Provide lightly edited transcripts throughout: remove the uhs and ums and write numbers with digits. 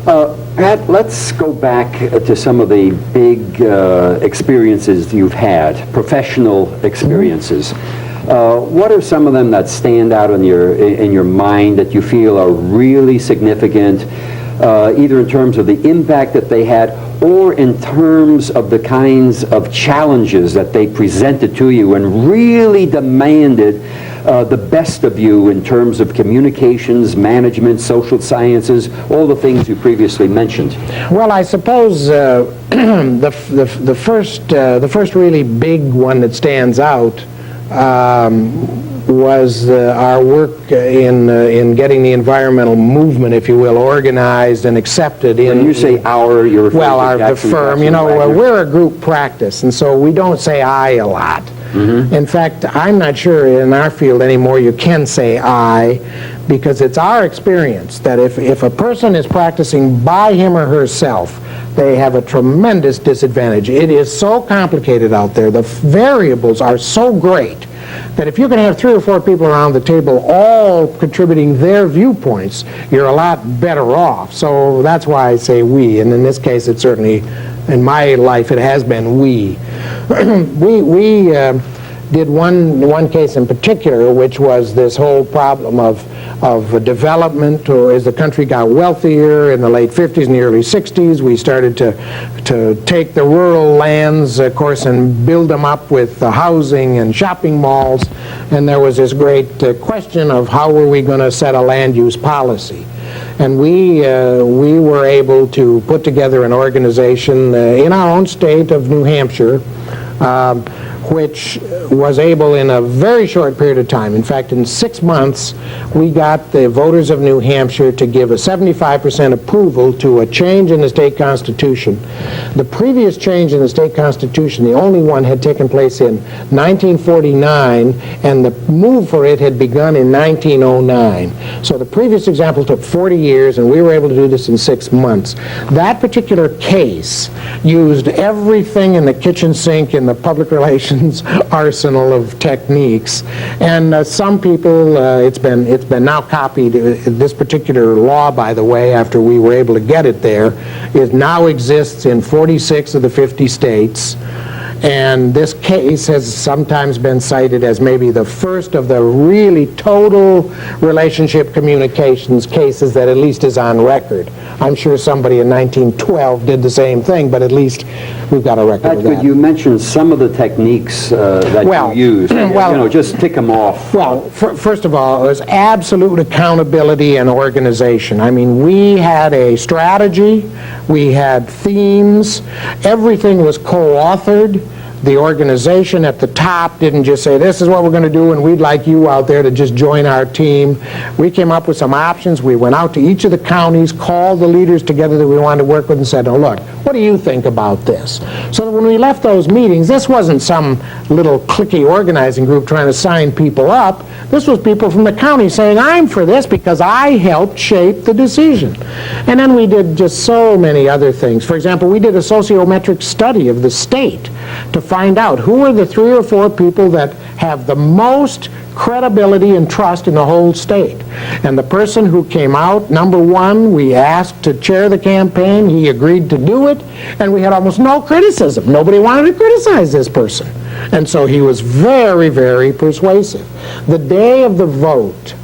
Pat, let's go back to some of the big experiences you've had, professional experiences. What are some of them that stand out in your mind that you feel are really significant, either in terms of the impact that they had or in terms of the kinds of challenges that they presented to you and really demanded the best of you in terms of communications, management, social sciences, all the things you previously mentioned? Well, I suppose the first really big one that stands out was our work in getting the environmental movement, if you will, organized and accepted. When you say our, you're referring to the firm. You know, we're a group practice, and so we don't say I a lot. Mm-hmm. In fact, I'm not sure in our field anymore you can say I, because it's our experience that if a person is practicing by him or herself, they have a tremendous disadvantage. It is so complicated out there. The variables are so great that if you can have 3 or 4 people around the table all contributing their viewpoints, you're a lot better off. So that's why I say we, and in this case it certainly, in my life, it has been we. we did one case in particular, which was this whole problem of development, or as the country got wealthier in the late 50s and the early 60s, we started to take the rural lands, of course, and build them up with housing and shopping malls, and there was this great question of how were we going to set a land use policy. And we were able to put together an organization in our own state of New Hampshire, which was able in a very short period of time, in fact in 6 months, we got the voters of New Hampshire to give a 75% approval to a change in the state constitution. The previous change in the state constitution, the only one, had taken place in 1949, and the move for it had begun in 1909. So the previous example took 40 years, and we were able to do this in 6 months. That particular case used everything in the kitchen sink in the public relations arsenal of techniques, and some people, it's been now copied. This particular law, by the way, after we were able to get it there, it now exists in 46 of the 50 states. And this case has sometimes been cited as maybe the first of the really total relationship communications cases that at least is on record. I'm sure somebody in 1912 did the same thing, but at least we've got a record of that. You mentioned some of the techniques that you used. Just tick them off. Well, first of all, there's absolute accountability and organization. I mean, we had a strategy, we had themes, everything was co-authored. The organization at the top didn't just say, this is what we're going to do, and we'd like you out there to just join our team. We came up with some options. We went out to each of the counties, called the leaders together that we wanted to work with, and said, oh, look, what do you think about this? So when we left those meetings, this wasn't some little cliquey organizing group trying to sign people up. This was people from the county saying, I'm for this because I helped shape the decision. And then we did just so many other things. For example, we did a sociometric study of the state to find out who are the 3 or 4 people that have the most credibility and trust in the whole state. And the person who came out, number 1, we asked to chair the campaign. He agreed to do it, and we had almost no criticism. Nobody wanted to criticize this person. And so he was very, very persuasive. The day of the vote,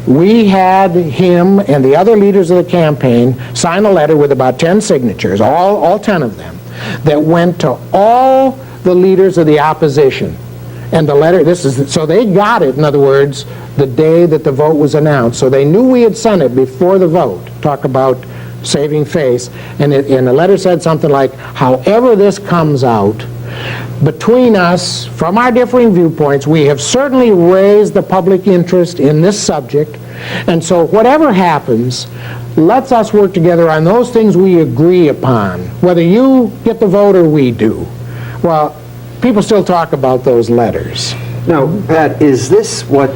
we had him and the other leaders of the campaign sign a letter with about 10 signatures, all 10 of them, that went to all the leaders of the opposition. And the letter, so they got it, in other words, the day that the vote was announced. So they knew we had sent it before the vote. Talk about saving face. And the letter said something like, however this comes out, between us, from our differing viewpoints, we have certainly raised the public interest in this subject. And so whatever happens, let's us work together on those things we agree upon, whether you get the vote or we do. Well, people still talk about those letters. Now, Pat, is this what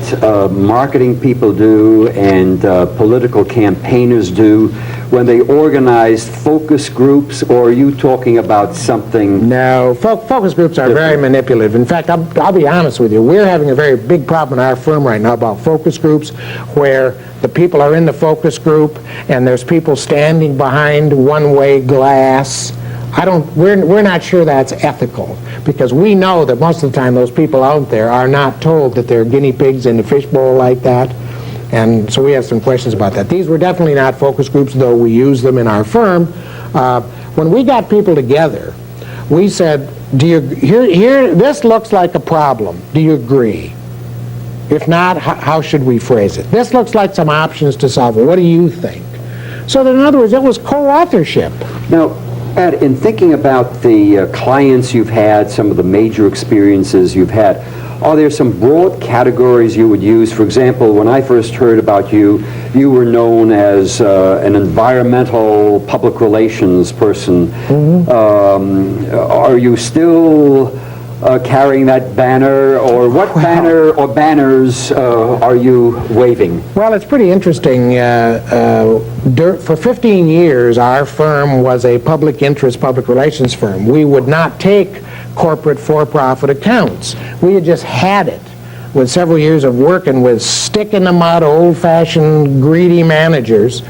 marketing people do and political campaigners do when they organized focus groups, or are you talking about something? No, focus groups are very manipulative. In fact, I'll be honest with you, we're having a very big problem in our firm right now about focus groups, where the people are in the focus group and there's people standing behind one-way glass. We're not sure that's ethical, because we know that most of the time those people out there are not told that they're guinea pigs in the fishbowl like that. And so we have some questions about that. These were definitely not focus groups, though we use them in our firm. When we got people together, we said, this looks like a problem. Do you agree? If not, how should we phrase it? This looks like some options to solve it. What do you think? So that, in other words, it was co-authorship. Now, Ed, in thinking about the clients you've had, some of the major experiences you've had, are there some broad categories you would use? For example, when I first heard about you, you were known as an environmental public relations person. Are you still carrying that banner, or what banner or banners are you waving? Well, it's pretty interesting. For 15 years, our firm was a public interest public relations firm. We would not take corporate for-profit accounts. We had just had it with several years of working with stick-in-the-mud, old-fashioned, greedy managers,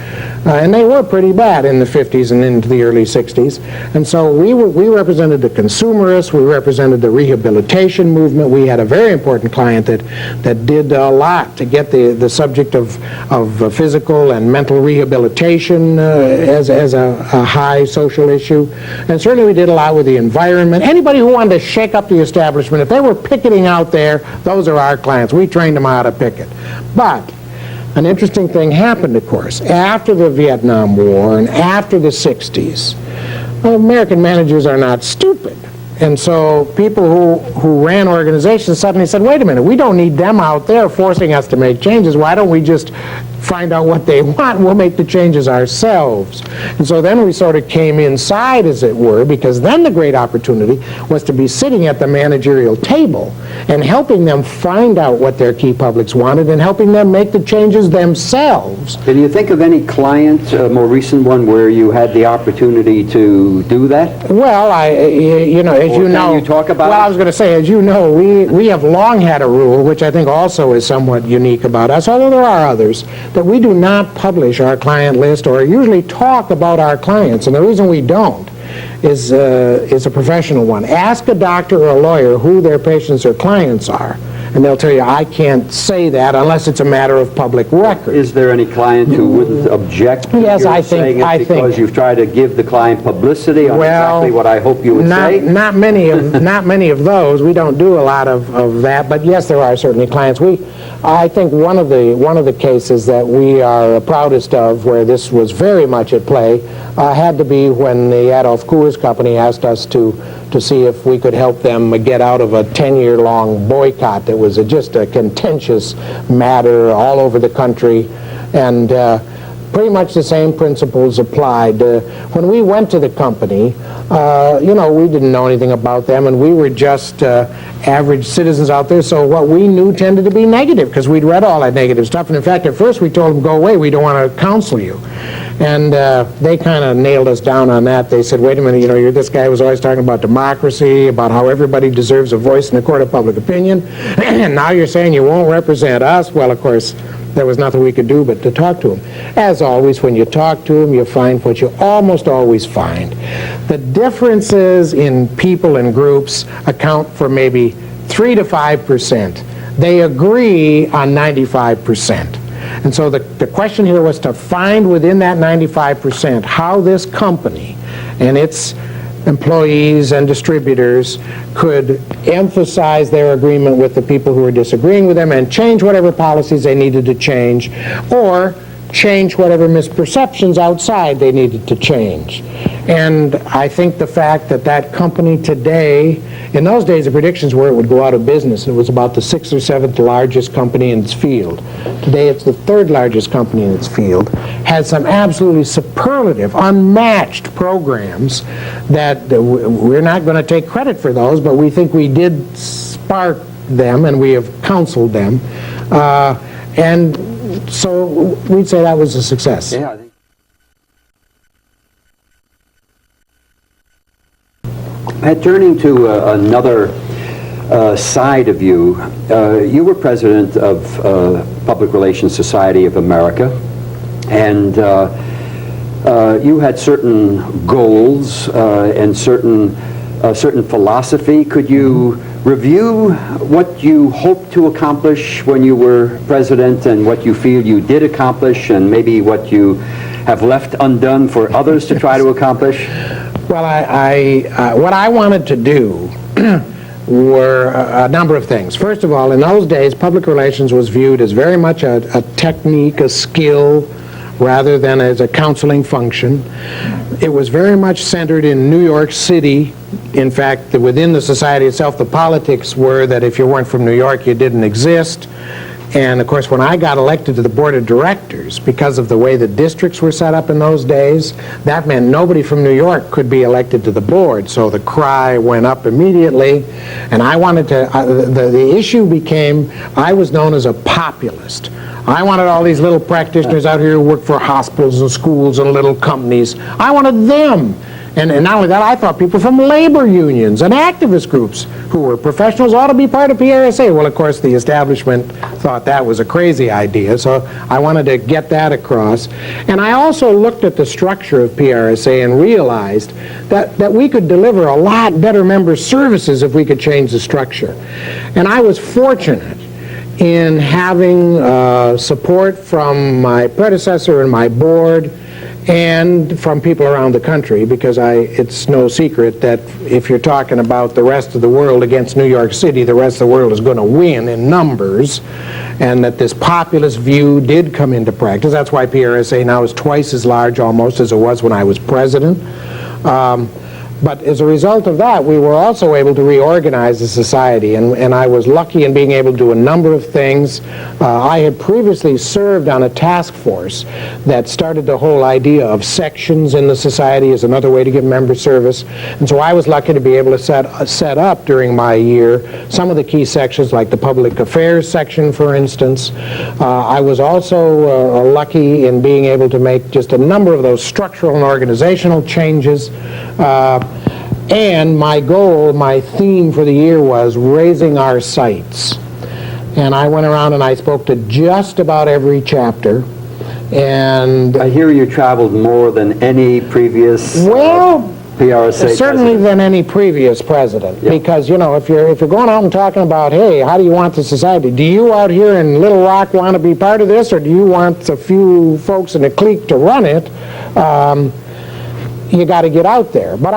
and they were pretty bad in the 50s and into the early 60s. And so we represented the consumerists, we represented the rehabilitation movement. We had a very important client that did a lot to get the subject of physical and mental rehabilitation as a high social issue. And certainly we did a lot with the environment. Anybody who wanted to shake up the establishment, if they were picketing out there, those are our clients. We trained them how to picket. But an interesting thing happened, of course. After the Vietnam War and after the 60s, American managers are not stupid. And so people who ran organizations suddenly said, wait a minute, we don't need them out there forcing us to make changes. Why don't we just find out what they want, and we'll make the changes ourselves. And so then we sort of came inside, as it were, because then the great opportunity was to be sitting at the managerial table and helping them find out what their key publics wanted and helping them make the changes themselves. Can you think of any client, a more recent one, where you had the opportunity to do that? Well, as you know, can you talk about well, it? I was going to say, as you know, we have long had a rule, which I think also is somewhat unique about us, although there are others, that we do not publish our client list or usually talk about our clients. And the reason we don't is a professional one. Ask a doctor or a lawyer who their patients or clients are, and they'll tell you, I can't say that unless it's a matter of public record. Is there any client who wouldn't object to Yes, your I think- saying it I because think- you've tried to give the client publicity on exactly what I hope you would say? Not many of those. We don't do a lot of that, but yes, there are certainly clients. I think one of the cases that we are proudest of, where this was very much at play, had to be when the Adolf Coors Company asked us to see if we could help them get out of a 10-year-long boycott that was just a contentious matter all over the country. And pretty much the same principles applied. When we went to the company, we didn't know anything about them, and we were just average citizens out there, so what we knew tended to be negative, because we'd read all that negative stuff. And in fact, at first we told them, go away, we don't want to counsel you. And they kind of nailed us down on that. They said, wait a minute, you're this guy who was always talking about democracy, about how everybody deserves a voice in the court of public opinion, and now you're saying you won't represent us. Well, of course, there was nothing we could do but to talk to them. As always, when you talk to them, you find what you almost always find. The differences in people and groups account for maybe 3 to 5%. They agree on 95%. And so the question here was to find within that 95% how this company and its employees and distributors could emphasize their agreement with the people who were disagreeing with them and change whatever policies they needed to change, or change whatever misperceptions outside they needed to change. And I think the fact that that company today, in those days the predictions were it would go out of business, and it was about the 6th or 7th largest company in its field. Today it's the 3rd largest company in its field, has some absolutely superlative, unmatched programs that we're not going to take credit for those, but we think we did spark them and we have counseled them. And so we'd say that was a success. Yeah, I think Turning to another side of you, you were president of Public Relations Society of America, and you had certain goals and certain philosophy. Could you review what you hoped to accomplish when you were president and what you feel you did accomplish and maybe what you have left undone for others to try to accomplish? Well, what I wanted to do were a number of things. First of all, in those days, public relations was viewed as very much a technique, a skill, rather than as a counseling function. It was very much centered in New York City. In fact, within the society itself, the politics were that if you weren't from New York, you didn't exist. And of course, when I got elected to the board of directors, because of the way the districts were set up in those days, that meant nobody from New York could be elected to the board. So the cry went up immediately, and I wanted to, the issue became, I was known as a populist. I wanted all these little practitioners out here who work for hospitals and schools and little companies. I wanted them. And not only that, I thought people from labor unions and activist groups who were professionals ought to be part of PRSA. Well, of course, the establishment thought that was a crazy idea, so I wanted to get that across. And I also looked at the structure of PRSA and realized that we could deliver a lot better member services if we could change the structure. And I was fortunate in having support from my predecessor and my board and from people around the country, because it's no secret that if you're talking about the rest of the world against New York City, the rest of the world is going to win in numbers, and that this populist view did come into practice. That's why PRSA now is twice as large almost as it was when I was president. But as a result of that, we were also able to reorganize the society, and I was lucky in being able to do a number of things. I had previously served on a task force that started the whole idea of sections in the society as another way to give member service, and so I was lucky to be able to set up during my year some of the key sections, like the public affairs section, for instance. I was also lucky in being able to make just a number of those structural and organizational changes. And my goal, my theme for the year was raising our sights. And I went around and I spoke to just about every chapter. And I hear you traveled more than any previous PRSA certainly president. than any previous president. Yep. Because, you know, if you're going out and talking about, hey, how do you want the society? Do you out here in Little Rock want to be part of this, or do you want a few folks in a clique to run it? You got to get out there. But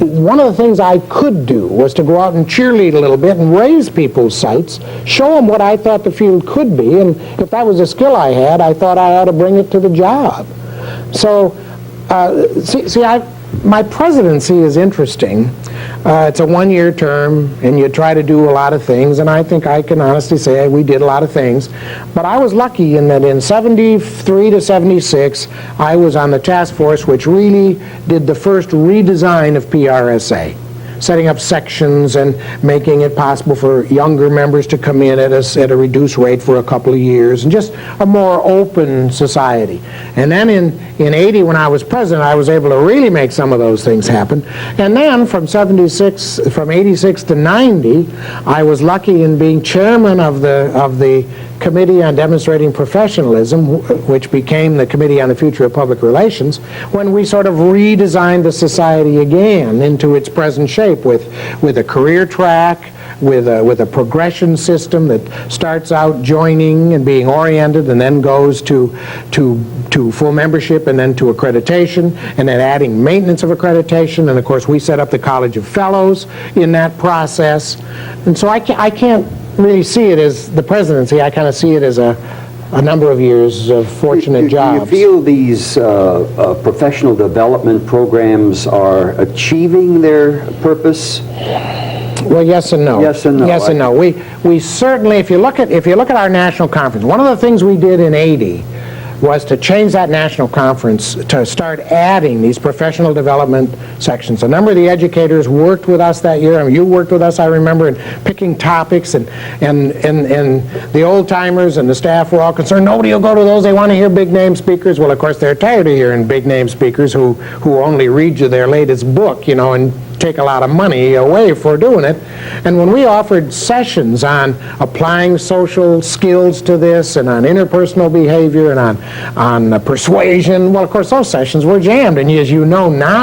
one of the things I could do was to go out and cheerlead a little bit and raise people's sights, show them what I thought the field could be, and if that was a skill I had, I thought I ought to bring it to the job. So, my presidency is interesting. It's a one-year term, and you try to do a lot of things, and I think I can honestly say we did a lot of things. But I was lucky in that in 73 to 76, I was on the task force which really did the first redesign of PRSA, setting up sections and making it possible for younger members to come in at a reduced rate for a couple of years, and just a more open society. And then in 80, when I was president, I was able to really make some of those things happen. And then from 86 to 90, I was lucky in being chairman of the Committee on Demonstrating Professionalism, which became the Committee on the Future of Public Relations, when we sort of redesigned the society again into its present shape with a career track, with a progression system that starts out joining and being oriented and then goes to full membership and then to accreditation, and then adding maintenance of accreditation. And of course we set up the College of Fellows in that process. And so I can't really see it as the presidency. I kind of see it as a number of years of fortunate jobs. Do you feel these professional development programs are achieving their purpose? Well, yes and no. Yes and no. Yes and no. We certainly, if you look at our national conference, one of the things we did in 80 was to change that national conference to start adding these professional development sections. A number of the educators worked with us that year. I mean, you worked with us, I remember, in picking topics, and the old-timers and the staff were all concerned, nobody will go to those, they want to hear big-name speakers. Well, of course, they're tired of hearing big-name speakers who only read you their latest book, you know, and take a lot of money away for doing it. And when we offered sessions on applying social skills to this and on interpersonal behavior and on persuasion, well, of course, those sessions were jammed. And as you know now,